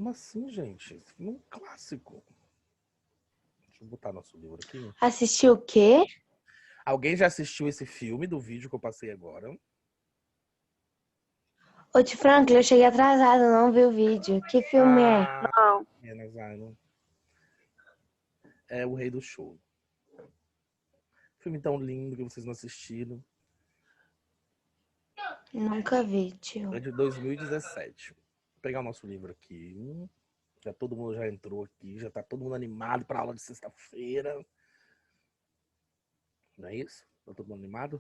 Como assim, gente? Esse filme é um clássico. Deixa eu botar nosso livro aqui. Assistiu o quê? Alguém já assistiu esse filme do vídeo que eu passei agora? Ô, de Franklin, eu cheguei atrasada, não vi o vídeo. Que filme é? Não. Nazário. É O Rei do Show. Filme tão lindo que vocês não assistiram. Nunca vi, tio. É de 2017. Vou pegar o nosso livro aqui. Já todo mundo já entrou aqui, já tá todo mundo animado para aula de sexta-feira. Não é isso? Tá todo mundo animado?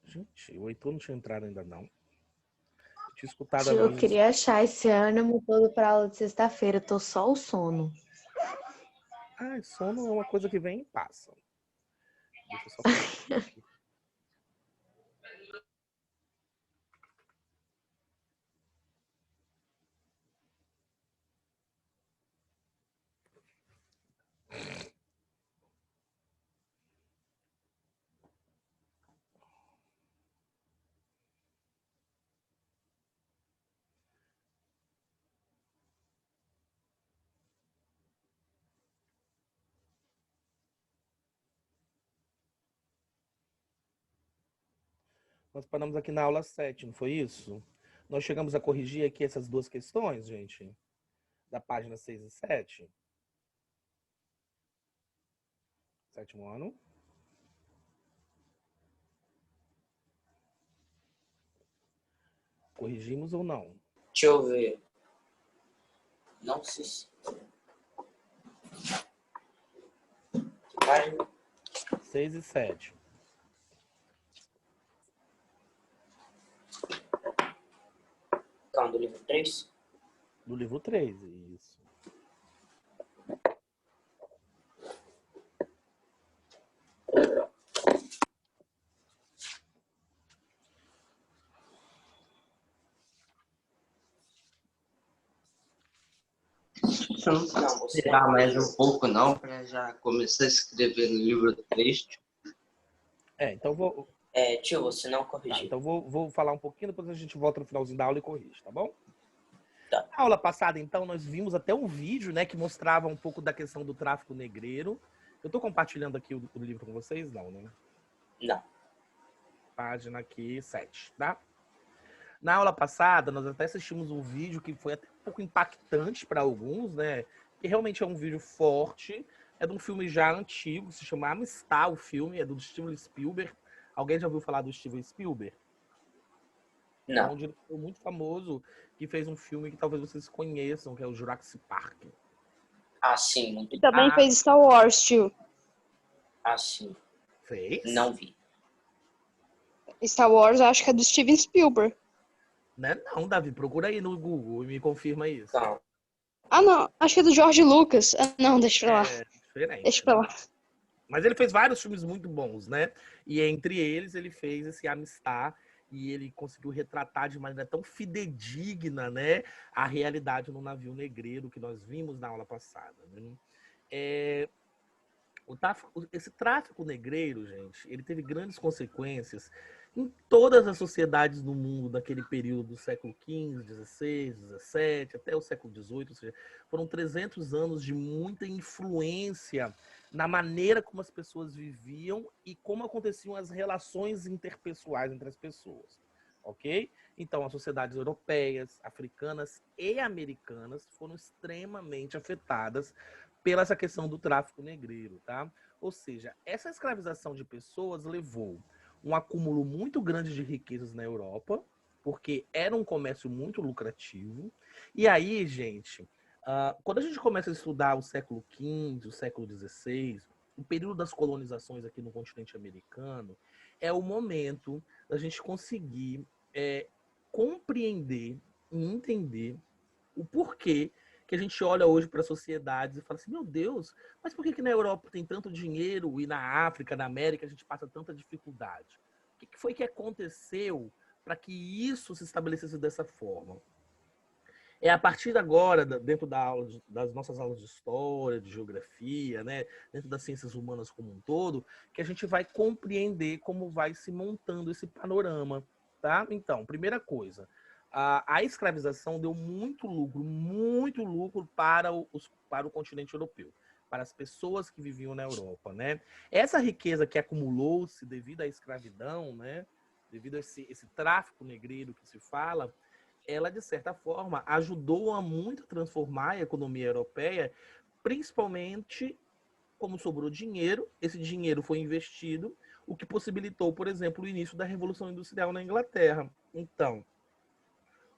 Gente, o Heitor não tinha entrado ainda não. Eu tinha escutado a Tio, eu voz. queria achar esse ânimo todo pra aula de sexta-feira. Eu tô só o sono. Ah, sono é uma coisa que vem e passa. Deixa eu só pegar aqui. Nós paramos aqui na aula 7, não foi isso? Nós chegamos a corrigir aqui essas duas questões, gente, da página 6 e 7. Sétimo ano. Corrigimos ou não? Deixa eu ver. Não sei se... Página 6 e 7. calma, do livro 3. Do livro 3, isso. Você não pode esperar mais um pouco, não, para já começar a escrever no livro 3. Então vou. Tio, você não Tá, corrigiu. então vou falar um pouquinho, depois a gente volta no finalzinho da aula e corrige, tá bom? Tá. Na aula passada, então, nós vimos até um vídeo, né, que mostrava um pouco da questão do tráfico negreiro. Eu tô compartilhando aqui o livro com vocês? Não, né? Não. Página aqui 7, tá? Na aula passada, nós até assistimos um vídeo que foi até um pouco impactante para alguns, né? Que realmente é um vídeo forte. É de um filme já antigo, se chama Amistad, o filme, é do Steven Spielberg. Alguém já ouviu falar do Steven Spielberg? É um Não. diretor muito famoso que fez um filme que talvez vocês conheçam, que é o Jurassic Park. Ah, sim. Muito... E também fez Star Wars, tio. Ah, sim. Fez? Não vi. Star Wars acho que é do Steven Spielberg. Né? Não, Davi, procura aí no Google e me confirma isso. Calma. Ah, não. Acho que é do George Lucas. Ah, não, deixa pra lá. É diferente. Deixa pra lá. Mas ele fez vários filmes muito bons, né? E entre eles ele fez esse Amistad e ele conseguiu retratar de maneira tão fidedigna, né, a realidade no navio negreiro que nós vimos na aula passada. Né? Esse tráfico negreiro, gente, ele teve grandes consequências em todas as sociedades do mundo daquele período do século XV, XVI, XVII, até o século XVIII, ou seja, foram 300 anos de muita influência na maneira como as pessoas viviam e como aconteciam as relações interpessoais entre as pessoas, ok? Então, as sociedades europeias, africanas e americanas foram extremamente afetadas pela essa questão do tráfico negreiro, tá? Ou seja, essa escravização de pessoas levou um acúmulo muito grande de riquezas na Europa, porque era um comércio muito lucrativo. E aí, gente, quando a gente começa a estudar o século XV, o século XVI, o período das colonizações aqui no continente americano, é o momento da gente conseguir compreender e entender o porquê que a gente olha hoje para as sociedades e fala assim, meu Deus, mas por que na Europa tem tanto dinheiro e na África, na América, a gente passa tanta dificuldade? O que foi que aconteceu para que isso se estabelecesse dessa forma? É a partir de agora, dentro das nossas aulas de história, de geografia, né, dentro das ciências humanas como um todo, que a gente vai compreender como vai se montando esse panorama, tá? Então, primeira coisa, a escravização deu muito lucro para para o continente europeu, para as pessoas que viviam na Europa, né? Essa riqueza que acumulou-se devido à escravidão, né? Devido a esse tráfico negreiro que se fala, ela, de certa forma, ajudou a muito a transformar a economia europeia, principalmente como sobrou dinheiro, esse dinheiro foi investido, o que possibilitou, por exemplo, o início da Revolução Industrial na Inglaterra. Então,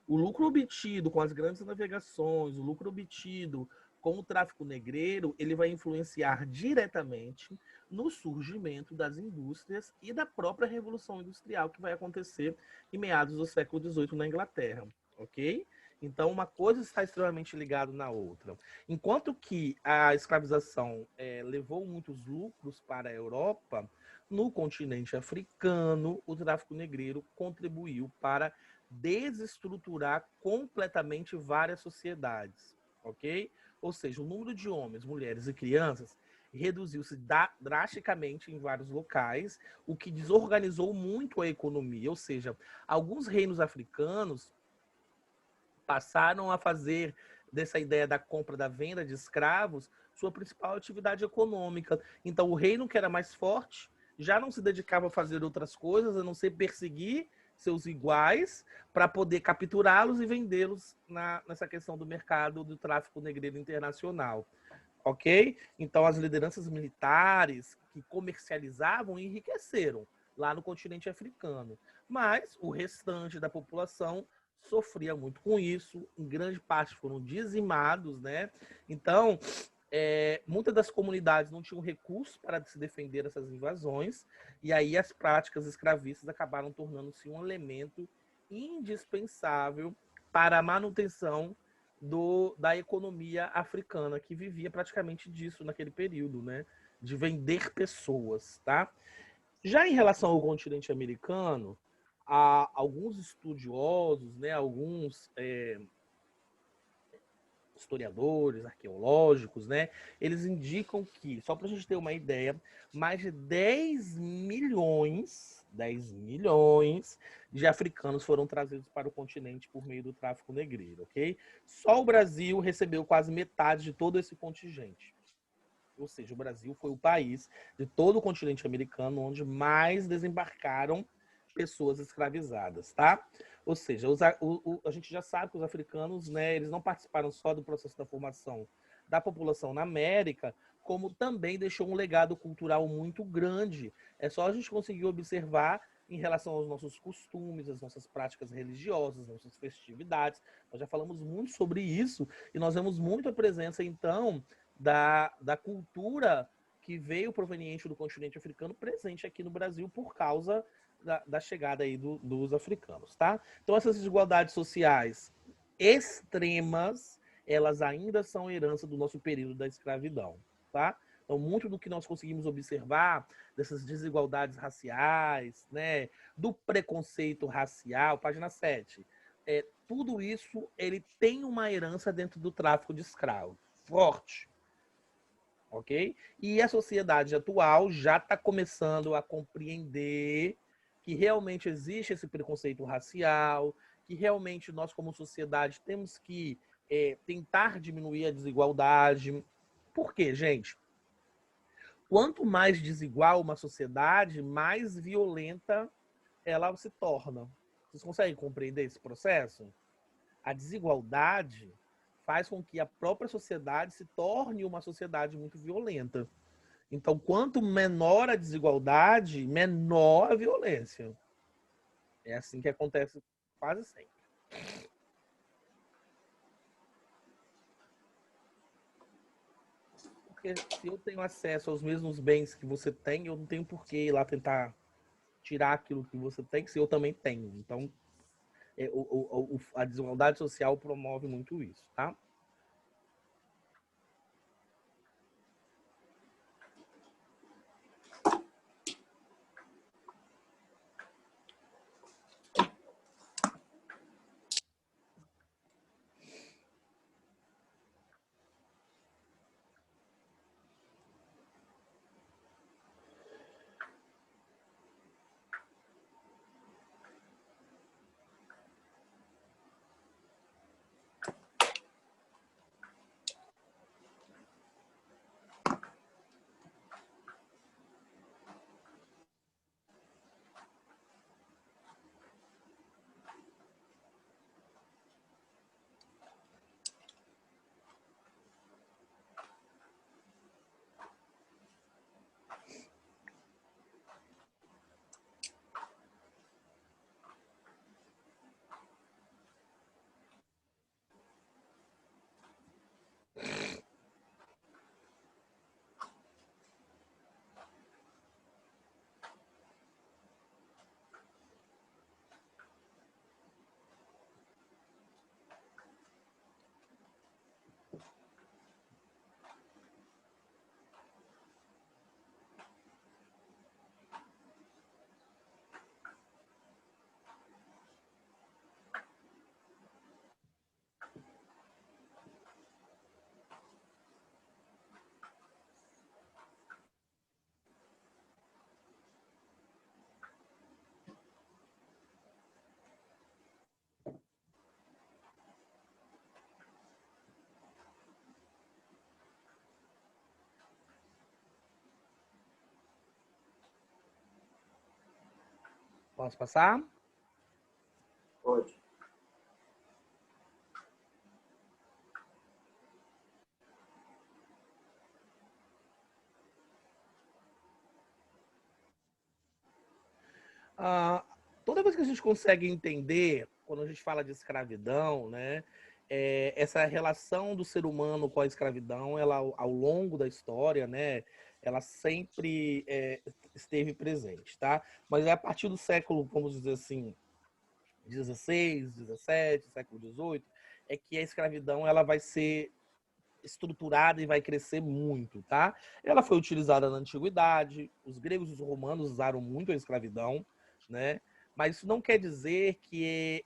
o lucro obtido com as grandes navegações, o lucro obtido com o tráfico negreiro, ele vai influenciar diretamente no surgimento das indústrias e da própria Revolução Industrial que vai acontecer em meados do século XVIII na Inglaterra, ok? Então, uma coisa está extremamente ligada na outra. Enquanto que a escravização levou muitos lucros para a Europa, no continente africano, o tráfico negreiro contribuiu para desestruturar completamente várias sociedades, ok? Ou seja, o número de homens, mulheres e crianças reduziu-se drasticamente em vários locais, o que desorganizou muito a economia. Ou seja, alguns reinos africanos passaram a fazer dessa ideia da compra, da venda de escravos, sua principal atividade econômica. Então, o reino que era mais forte já não se dedicava a fazer outras coisas, a não ser perseguir seus iguais para poder capturá-los e vendê-los nessa questão do mercado do tráfico negreiro internacional. Ok? Então, as lideranças militares que comercializavam enriqueceram lá no continente africano. Mas o restante da população sofria muito com isso, em grande parte foram dizimados, né? Então, muitas das comunidades não tinham recursos para se defender dessas invasões, e aí as práticas escravistas acabaram tornando-se um elemento indispensável para a manutenção da economia africana, que vivia praticamente disso naquele período, né? De vender pessoas, tá? Já em relação ao continente americano, há alguns estudiosos, né, alguns historiadores, arqueológicos, né, eles indicam que, só para a gente ter uma ideia, mais de 10 milhões de africanos foram trazidos para o continente por meio do tráfico negreiro, ok? Só o Brasil recebeu quase metade de todo esse contingente. Ou seja, o Brasil foi o país de todo o continente americano onde mais desembarcaram pessoas escravizadas, tá? Ou seja, a gente já sabe que os africanos, né, eles não participaram só do processo da formação da população na América, como também deixou um legado cultural muito grande. É só a gente conseguir observar em relação aos nossos costumes, às nossas práticas religiosas, nossas festividades. Nós já falamos muito sobre isso e nós vemos muito a presença, então, da cultura que veio proveniente do continente africano presente aqui no Brasil por causa da chegada aí dos africanos, tá? Então, essas desigualdades sociais extremas, elas ainda são herança do nosso período da escravidão, tá? Então, muito do que nós conseguimos observar dessas desigualdades raciais, né, do preconceito racial, página 7, tudo isso ele tem uma herança dentro do tráfico de escravos, forte, ok? E a sociedade atual já está começando a compreender que realmente existe esse preconceito racial, que realmente nós, como sociedade, temos que tentar diminuir a desigualdade. Por quê, gente? Quanto mais desigual uma sociedade, mais violenta ela se torna. Vocês conseguem compreender esse processo? A desigualdade faz com que a própria sociedade se torne uma sociedade muito violenta. Então, quanto menor a desigualdade, menor a violência. É assim que acontece quase sempre. Porque se eu tenho acesso aos mesmos bens que você tem, eu não tenho por que ir lá tentar tirar aquilo que você tem, se eu também tenho. Então, a desigualdade social promove muito isso, tá? Posso passar? Pode. Ah, toda vez que a gente consegue entender, quando a gente fala de escravidão, né, essa relação do ser humano com a escravidão, ela ao longo da história, né, ela sempre esteve presente, tá? Mas é a partir do século, vamos dizer assim, 16, 17, século 18, é que a escravidão ela vai ser estruturada e vai crescer muito, tá? Ela foi utilizada na antiguidade, os gregos e os romanos usaram muito a escravidão, né? Mas isso não quer dizer que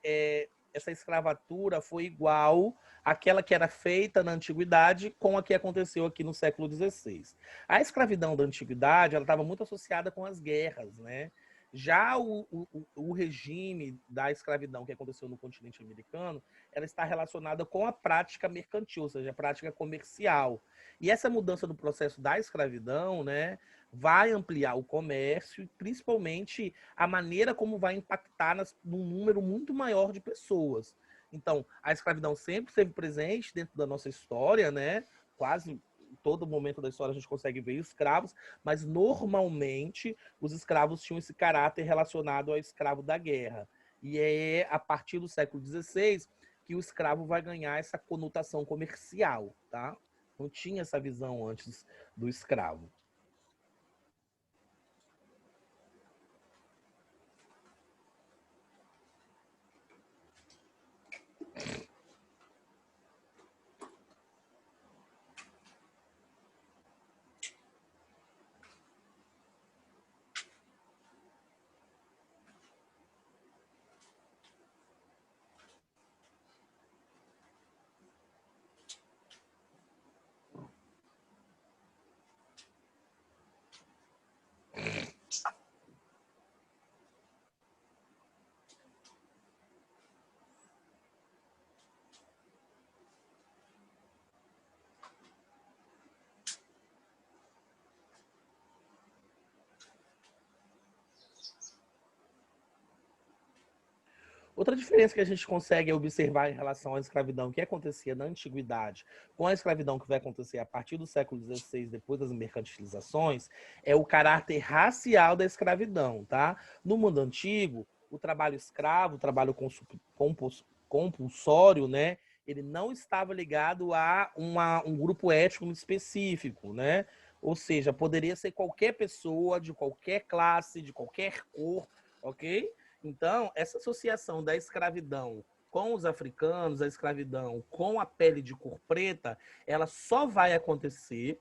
essa escravatura foi igual àquela que era feita na antiguidade com a que aconteceu aqui no século XVI. A escravidão da antiguidade ela estava muito associada com as guerras, né? Já o regime da escravidão que aconteceu no continente americano, ela está relacionada com a prática mercantil, ou seja, a prática comercial. E essa mudança do processo da escravidão, né, vai ampliar o comércio e principalmente a maneira como vai impactar num número muito maior de pessoas. Então, a escravidão sempre esteve presente dentro da nossa história, né? Quase todo momento da história a gente consegue ver escravos, mas normalmente os escravos tinham esse caráter relacionado ao escravo da guerra. E é a partir do século XVI que o escravo vai ganhar essa conotação comercial, tá? Não tinha essa visão antes do escravo. Outra diferença que a gente consegue observar em relação à escravidão que acontecia na antiguidade com a escravidão que vai acontecer a partir do século XVI, depois das mercantilizações, é o caráter racial da escravidão, tá? No mundo antigo, o trabalho escravo, o trabalho compulsório, né? Ele não estava ligado a um grupo étnico específico, né? Ou seja, poderia ser qualquer pessoa, de qualquer classe, de qualquer cor, ok? Então, essa associação da escravidão com os africanos, a escravidão com a pele de cor preta, ela só vai acontecer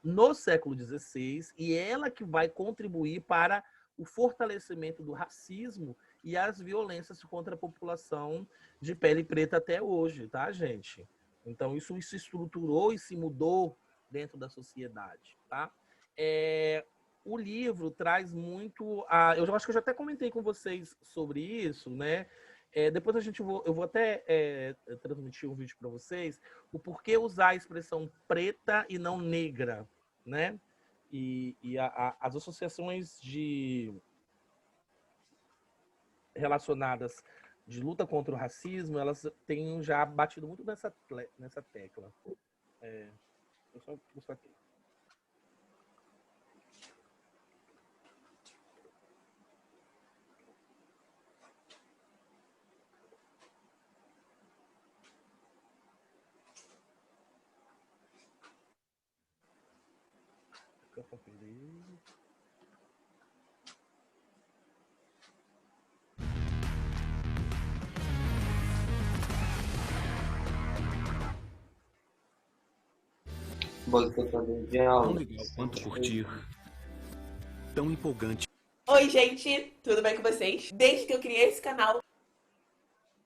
no século XVI e ela que vai contribuir para o fortalecimento do racismo e as violências contra a população de pele preta até hoje, tá, gente? Então, isso se estruturou e se mudou dentro da sociedade, tá? O livro traz muito. Eu acho que eu já até comentei com vocês sobre isso, né? Depois eu vou até transmitir um vídeo para vocês, o porquê usar a expressão preta e não negra, né? As associações relacionadas de luta contra o racismo, elas têm já batido muito nessa tecla. Eu só mostrar aqui. Tão legal quanto curtir. Tão empolgante. Oi, gente, tudo bem com vocês? Desde que eu criei esse canal.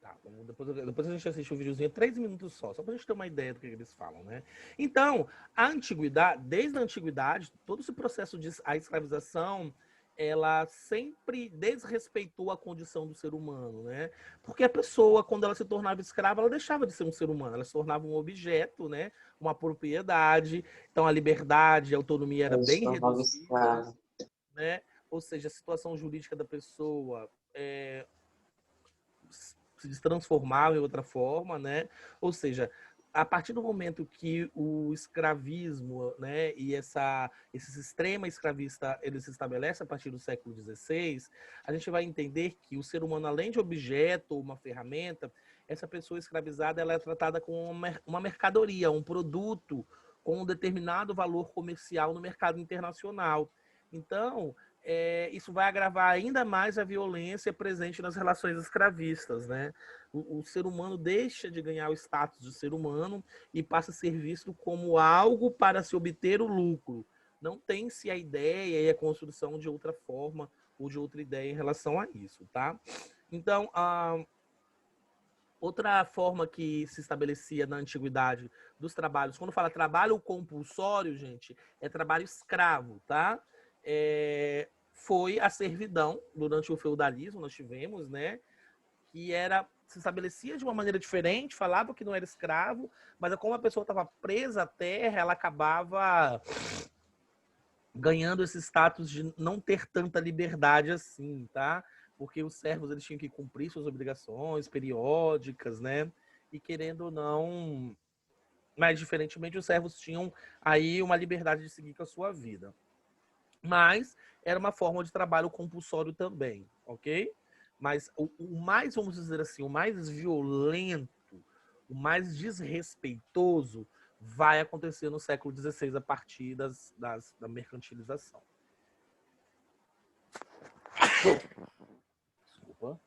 Tá, depois a gente assiste um videozinho, 3 minutos só pra gente ter uma ideia do que eles falam, né? Então, desde a antiguidade, todo esse processo de a escravização, ela sempre desrespeitou a condição do ser humano, né? Porque a pessoa, quando ela se tornava escrava, ela deixava de ser um ser humano, ela se tornava um objeto, né? Uma propriedade. Então, a liberdade, a autonomia era bem reduzida, né? ou seja, a situação jurídica da pessoa se transformava em outra forma, né? Ou seja, a partir do momento que o escravismo, né, e esse sistema escravista ele se estabelece a partir do século XVI, a gente vai entender que o ser humano, além de objeto ou uma ferramenta, essa pessoa escravizada ela é tratada como uma mercadoria, um produto com um determinado valor comercial no mercado internacional. Então, isso vai agravar ainda mais a violência presente nas relações escravistas, né? O ser humano deixa de ganhar o status de ser humano e passa a ser visto como algo para se obter o lucro. Não tem-se a ideia e a construção de outra forma ou de outra ideia em relação a isso, tá? Então, outra forma que se estabelecia na antiguidade dos trabalhos, quando fala trabalho compulsório, gente, é trabalho escravo, tá? Foi a servidão durante o feudalismo, nós tivemos, né? Que se estabelecia de uma maneira diferente, falava que não era escravo, mas como a pessoa estava presa à terra, ela acabava ganhando esse status de não ter tanta liberdade assim, tá? Porque os servos eles tinham que cumprir suas obrigações periódicas, né? E querendo ou não, mas diferentemente os servos tinham aí uma liberdade de seguir com a sua vida. Mas era uma forma de trabalho compulsório também, ok? Mas o mais, vamos dizer assim, o mais violento, o mais desrespeitoso vai acontecer no século XVI a partir da mercantilização. Desculpa.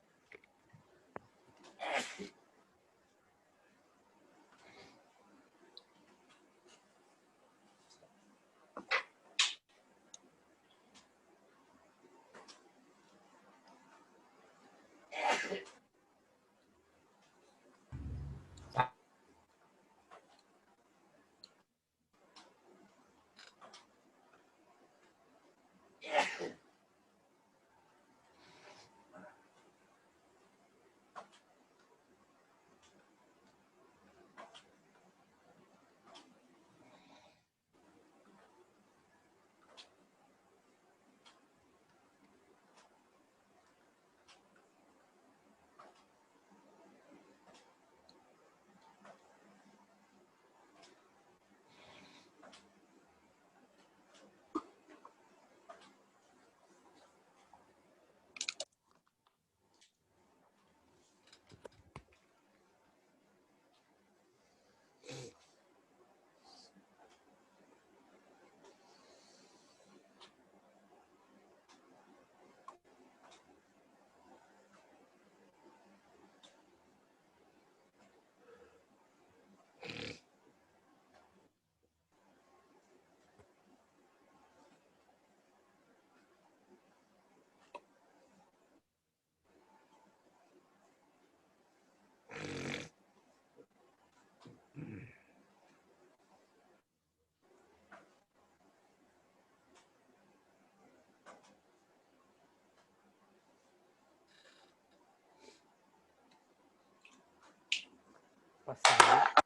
Passado.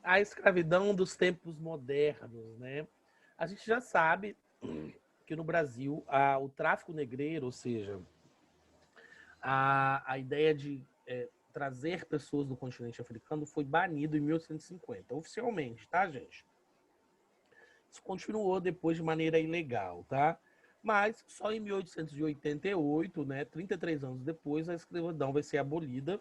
A escravidão dos tempos modernos, né? A gente já sabe que no Brasil o tráfico negreiro, ou seja, a ideia de trazer pessoas do continente africano foi banido em 1850, oficialmente, tá, gente? Isso continuou depois de maneira ilegal, tá? Mas só em 1888, né, 33 anos depois, a escravidão vai ser abolida.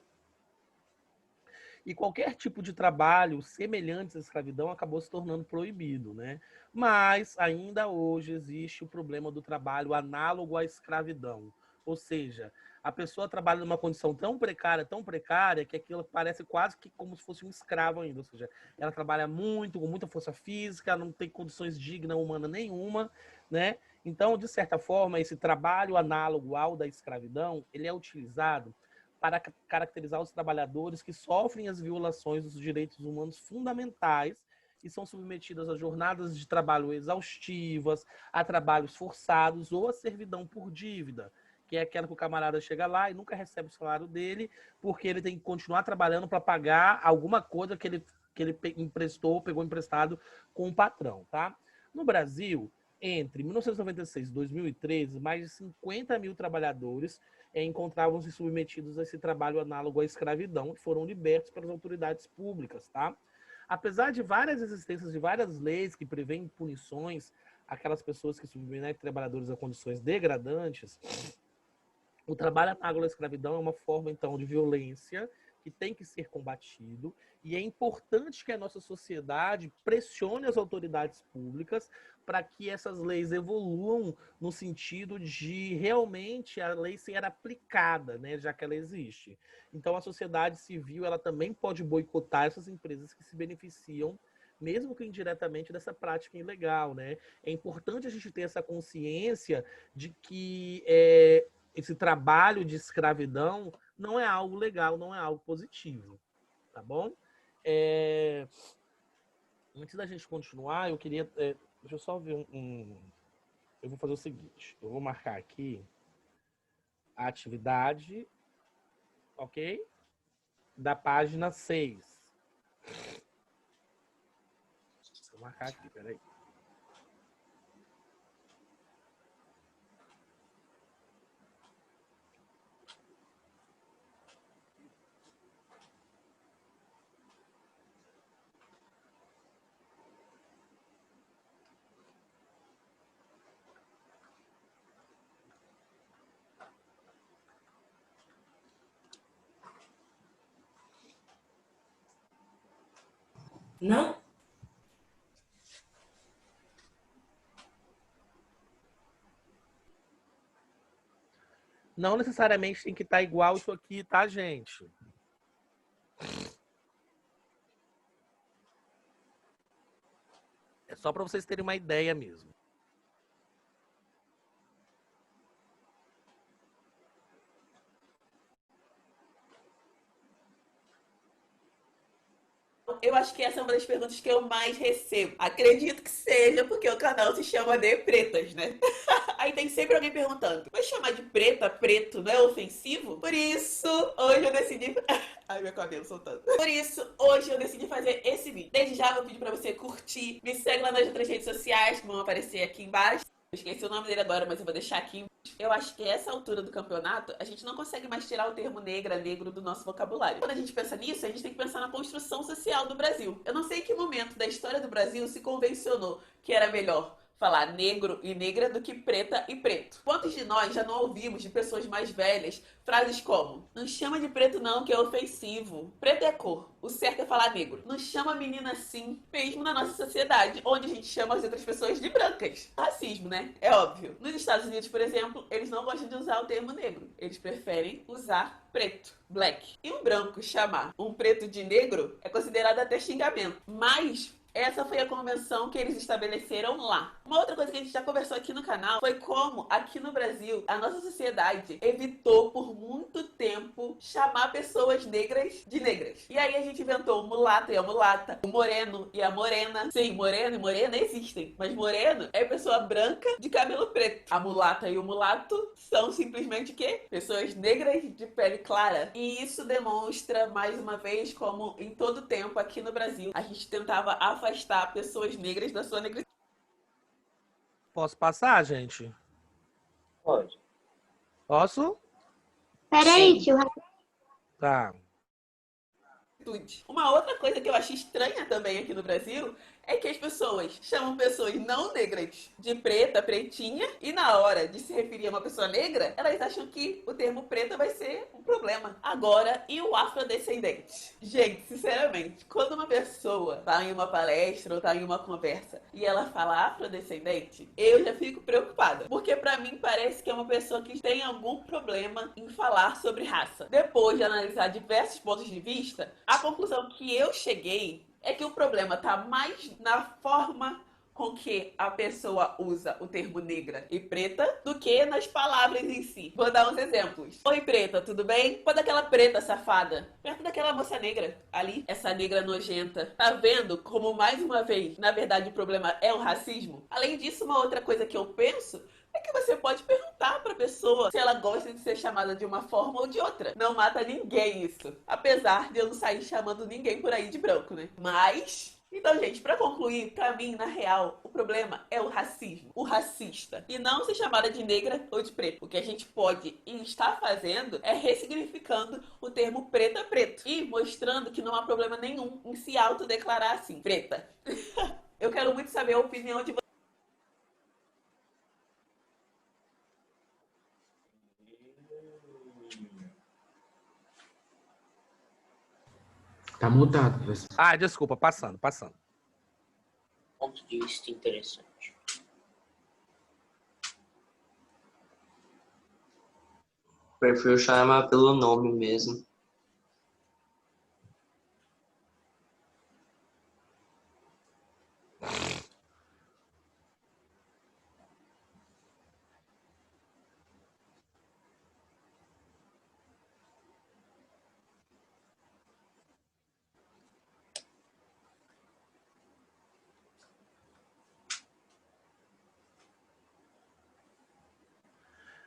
E qualquer tipo de trabalho semelhante à escravidão acabou se tornando proibido, né? Mas ainda hoje existe o problema do trabalho análogo à escravidão. Ou seja, a pessoa trabalha numa condição tão precária, que aquilo parece quase que como se fosse um escravo ainda. Ou seja, ela trabalha muito, com muita força física, não tem condições dignas humanas nenhuma, né? Então, de certa forma, esse trabalho análogo ao da escravidão, ele é utilizado para caracterizar os trabalhadores que sofrem as violações dos direitos humanos fundamentais e são submetidos a jornadas de trabalho exaustivas, a trabalhos forçados ou a servidão por dívida, que é aquela que o camarada chega lá e nunca recebe o salário dele, porque ele tem que continuar trabalhando para pagar alguma coisa que ele pegou emprestado com o patrão, tá? No Brasil, entre 1996 e 2013, mais de 50 mil trabalhadores encontravam-se submetidos a esse trabalho análogo à escravidão, que foram libertos pelas autoridades públicas, tá? Apesar de várias existências de várias leis que prevêem punições àquelas pessoas que submetem trabalhadores a condições degradantes, o trabalho análogo à escravidão é uma forma, então, de violência que tem que ser combatido, e é importante que a nossa sociedade pressione as autoridades públicas para que essas leis evoluam no sentido de realmente a lei ser aplicada, né, já que ela existe. Então, a sociedade civil ela também pode boicotar essas empresas que se beneficiam, mesmo que indiretamente, dessa prática ilegal, né? É importante a gente ter essa consciência de que esse trabalho de escravidão não é algo legal, não é algo positivo, tá bom? Antes da gente continuar, eu queria... deixa eu só ver eu vou fazer o seguinte, eu vou marcar aqui a atividade, ok? Da página 6. Vou marcar aqui, peraí. Não? Não necessariamente tem que estar igual isso aqui, tá, gente? É só para vocês terem uma ideia mesmo. Eu acho que essa é uma das perguntas que eu mais recebo. Acredito que seja, porque o canal se chama de Pretas, né? Aí tem sempre alguém perguntando, mas chamar de preta, preto, não é ofensivo? Por isso, hoje eu decidi... Ai, meu cabelo soltando. Por isso, hoje eu decidi fazer esse vídeo. Desde já, vou pedir pra você curtir. Me segue lá nas outras redes sociais, que vão aparecer aqui embaixo. Eu esqueci o nome dele agora, mas eu vou deixar aqui. Eu acho que essa altura do campeonato, a gente não consegue mais tirar o termo negra, negro do nosso vocabulário. Quando a gente pensa nisso, a gente tem que pensar na construção social do Brasil. Eu não sei em que momento da história do Brasil se convencionou que era melhor falar negro e negra do que preta e preto. Quantos de nós já não ouvimos de pessoas mais velhas frases como: não chama de preto não, que é ofensivo. Preto é cor, o certo é falar negro. Não chama menina assim, mesmo na nossa sociedade, onde a gente chama as outras pessoas de brancas. Racismo, né? É óbvio. Nos Estados Unidos, por exemplo, eles não gostam de usar o termo negro. Eles preferem usar preto, black. E um branco chamar um preto de negro é considerado até xingamento. Mas essa foi a convenção que eles estabeleceram lá. Uma outra coisa que a gente já conversou aqui no canal foi como, aqui no Brasil, a nossa sociedade evitou por muito tempo chamar pessoas negras de negras. E aí a gente inventou o mulato e a mulata, o moreno e a morena. Sim, moreno e morena existem, mas moreno é pessoa branca de cabelo preto. A mulata e o mulato são simplesmente o quê? Pessoas negras de pele clara. E isso demonstra, mais uma vez, como em todo tempo aqui no Brasil, a gente tentava afastar pessoas negras da sua negritude. Posso passar, gente? Pode. Posso? Peraí, tio. Tá. Uma outra coisa que eu acho estranha também aqui no Brasil é que as pessoas chamam pessoas não negras de preta, pretinha, e na hora de se referir a uma pessoa negra, elas acham que o termo preta vai ser um problema. Agora, e o afrodescendente? Gente, sinceramente, quando uma pessoa tá em uma palestra ou tá em uma conversa e ela fala afrodescendente, eu já fico preocupada. Porque pra mim parece que é uma pessoa que tem algum problema em falar sobre raça. Depois de analisar diversos pontos de vista, a conclusão que eu cheguei é que o problema está mais na forma com que a pessoa usa o termo negra e preta do que nas palavras em si. Vou dar uns exemplos. Oi, preta, tudo bem? Quando aquela preta safada, perto daquela moça negra ali, essa negra nojenta, tá vendo como, mais uma vez, na verdade o problema é o racismo? Além disso, uma outra coisa que eu penso é que você pode perguntar pra pessoa se ela gosta de ser chamada de uma forma ou de outra. Não mata ninguém isso. Apesar de eu não sair chamando ninguém por aí de branco, né? Mas... Então, gente, pra concluir, pra mim, na real, o problema é o racismo, o racista. E não ser chamada de negra ou de preto. O que a gente pode e está fazendo é ressignificando o termo preta preto. E mostrando que não há problema nenhum em se autodeclarar assim, preta. Eu quero muito saber a opinião de vocês. Tá mutado, professor. Ah, desculpa, passando. Ponto de vista interessante. Prefiro chamar pelo nome mesmo.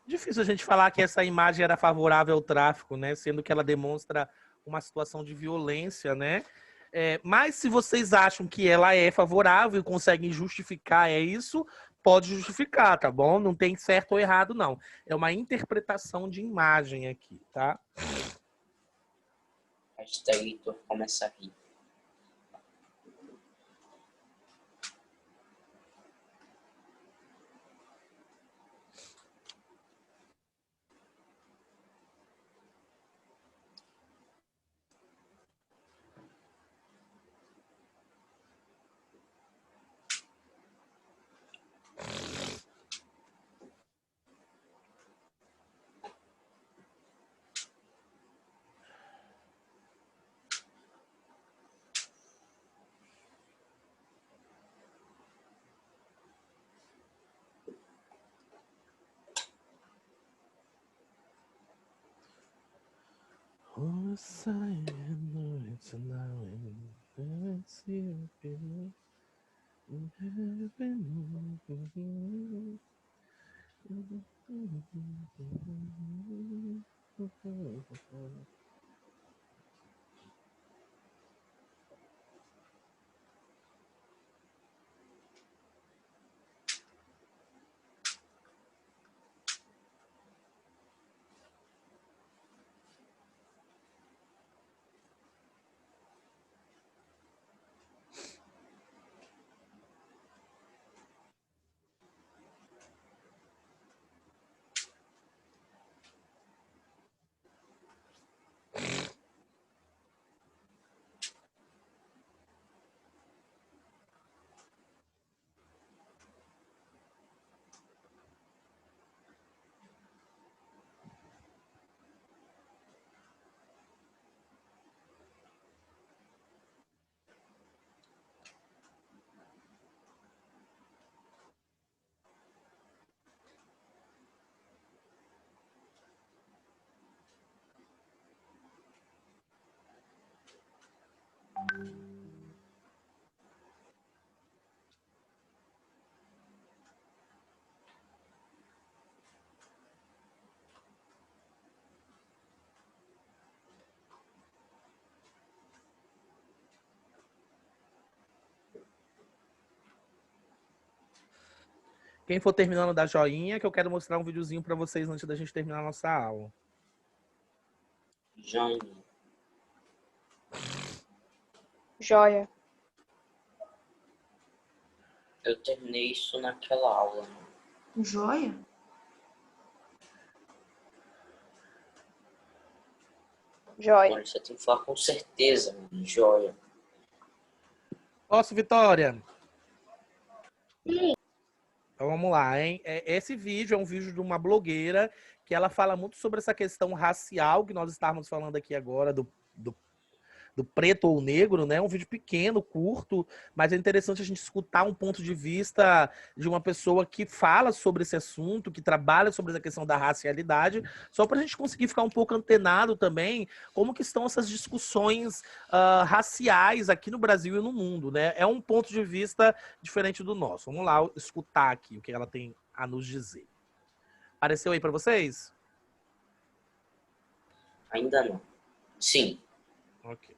Difícil a gente falar que essa imagem era favorável ao tráfico, né? Sendo que ela demonstra uma situação de violência, né? Mas se vocês acham que ela é favorável e conseguem justificar isso, pode justificar, tá bom? Não tem certo ou errado, não. É uma interpretação de imagem aqui, tá? Hashtag Heitor começa a rir. Quem for terminando da joinha, que eu quero mostrar um videozinho para vocês antes da gente terminar a nossa aula. Joinha. Joia. Eu terminei isso naquela aula. Joia? Joia. Olha, você tem que falar com certeza, mano. Joia. Posso, Vitória? Então vamos lá, hein? Esse vídeo é um vídeo de uma blogueira que ela fala muito sobre essa questão racial que nós estávamos falando aqui agora, do preto ou negro, né? Um vídeo pequeno, curto, mas é interessante a gente escutar um ponto de vista de uma pessoa que fala sobre esse assunto, que trabalha sobre essa questão da racialidade, só para a gente conseguir ficar um pouco antenado também como que estão essas discussões raciais aqui no Brasil e no mundo, né? É um ponto de vista diferente do nosso. Vamos lá escutar aqui o que ela tem a nos dizer. Apareceu aí para vocês? Ainda não. Sim. Ok.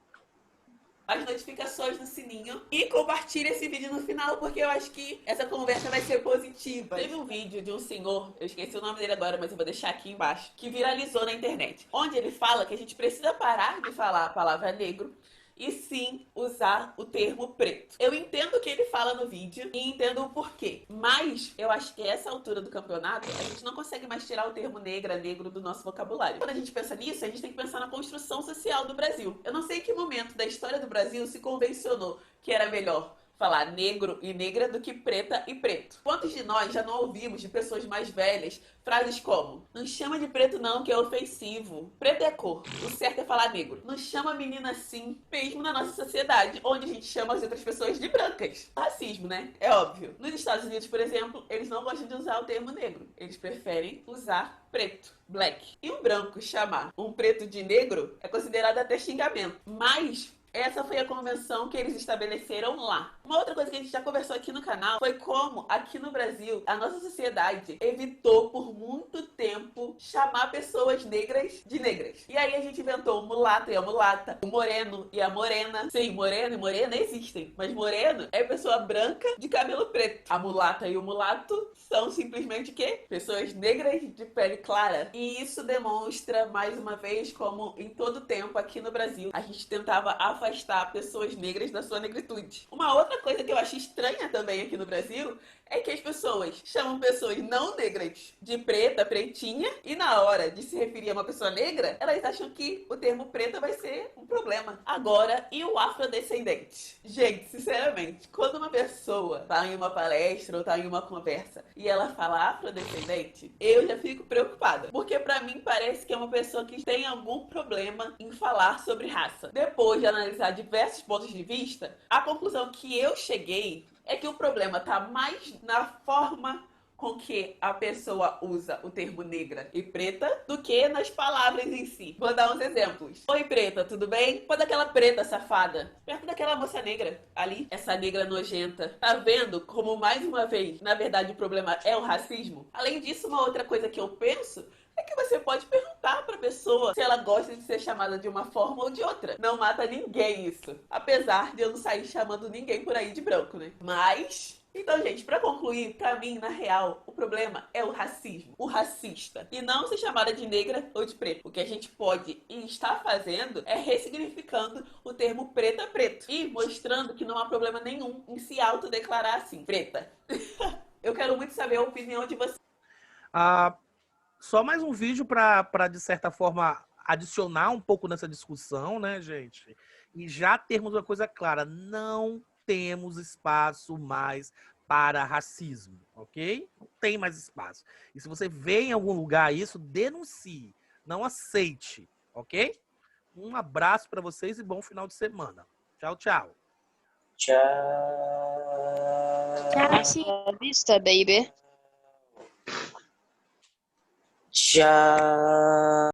As notificações no sininho e compartilhe esse vídeo no final, porque eu acho que essa conversa vai ser positiva. Teve um vídeo de um senhor, eu esqueci o nome dele agora, mas eu vou deixar aqui embaixo, que viralizou na internet, onde ele fala que a gente precisa parar de falar a palavra negro e sim usar o termo preto. Eu entendo o que ele fala no vídeo e entendo o porquê, mas eu acho que a essa altura do campeonato a gente não consegue mais tirar o termo negra, negro do nosso vocabulário. Quando a gente pensa nisso, a gente tem que pensar na construção social do Brasil. Eu não sei em que momento da história do Brasil se convencionou que era melhor falar negro e negra do que preta e preto. Quantos de nós já não ouvimos de pessoas mais velhas frases como: não chama de preto não, que é ofensivo. Preto é cor, o certo é falar negro. Não chama a menina assim, mesmo na nossa sociedade, onde a gente chama as outras pessoas de brancas. Racismo, né? É óbvio. Nos Estados Unidos, por exemplo, eles não gostam de usar o termo negro. Eles preferem usar preto, black. E um branco chamar um preto de negro é considerado até xingamento. Mas essa foi a convenção que eles estabeleceram lá. Uma outra coisa que a gente já conversou aqui no canal foi como, aqui no Brasil, a nossa sociedade evitou por muito tempo chamar pessoas negras de negras. E aí a gente inventou o mulato e a mulata, o moreno e a morena. Sim, moreno e morena existem, mas moreno é pessoa branca de cabelo preto. A mulata e o mulato são simplesmente o quê? Pessoas negras de pele clara. E isso demonstra, mais uma vez, como em todo tempo aqui no Brasil, a gente tentava afastar pessoas negras da sua negritude. Uma outra coisa que eu acho estranha também aqui no Brasil é que as pessoas chamam pessoas não negras de preta, pretinha, e na hora de se referir a uma pessoa negra, elas acham que o termo preta vai ser um problema. Agora, e o afrodescendente? Gente, sinceramente, quando uma pessoa tá em uma palestra ou tá em uma conversa e ela fala afrodescendente, eu já fico preocupada. Porque pra mim parece que é uma pessoa que tem algum problema em falar sobre raça. Depois de analisar diversos pontos de vista, a conclusão que eu cheguei é que o problema tá mais na forma com que a pessoa usa o termo negra e preta do que nas palavras em si. Vou dar uns exemplos. Oi, preta, tudo bem? Quando aquela preta safada, perto daquela moça negra ali, essa negra nojenta. Tá vendo como, mais uma vez, na verdade o problema é o racismo? Além disso, uma outra coisa que eu penso é que você pode perguntar pra pessoa se ela gosta de ser chamada de uma forma ou de outra. Não mata ninguém isso. Apesar de eu não sair chamando ninguém por aí de branco, né? Mas... então, gente, pra concluir, pra mim, na real, o problema é o racismo. O racista. E não ser chamada de negra ou de preto. O que a gente pode e está fazendo é ressignificando o termo preta preto. E mostrando que não há problema nenhum em se autodeclarar assim. Preta. Eu quero muito saber a opinião de vocês. Só mais um vídeo para, de certa forma, adicionar um pouco nessa discussão, né, gente? E já termos uma coisa clara, não temos espaço mais para racismo, ok? Não tem mais espaço. E se você vê em algum lugar isso, denuncie, não aceite, ok? Um abraço para vocês e bom final de semana. Tchau, tchau. Tchau. À vista, baby. Tchau.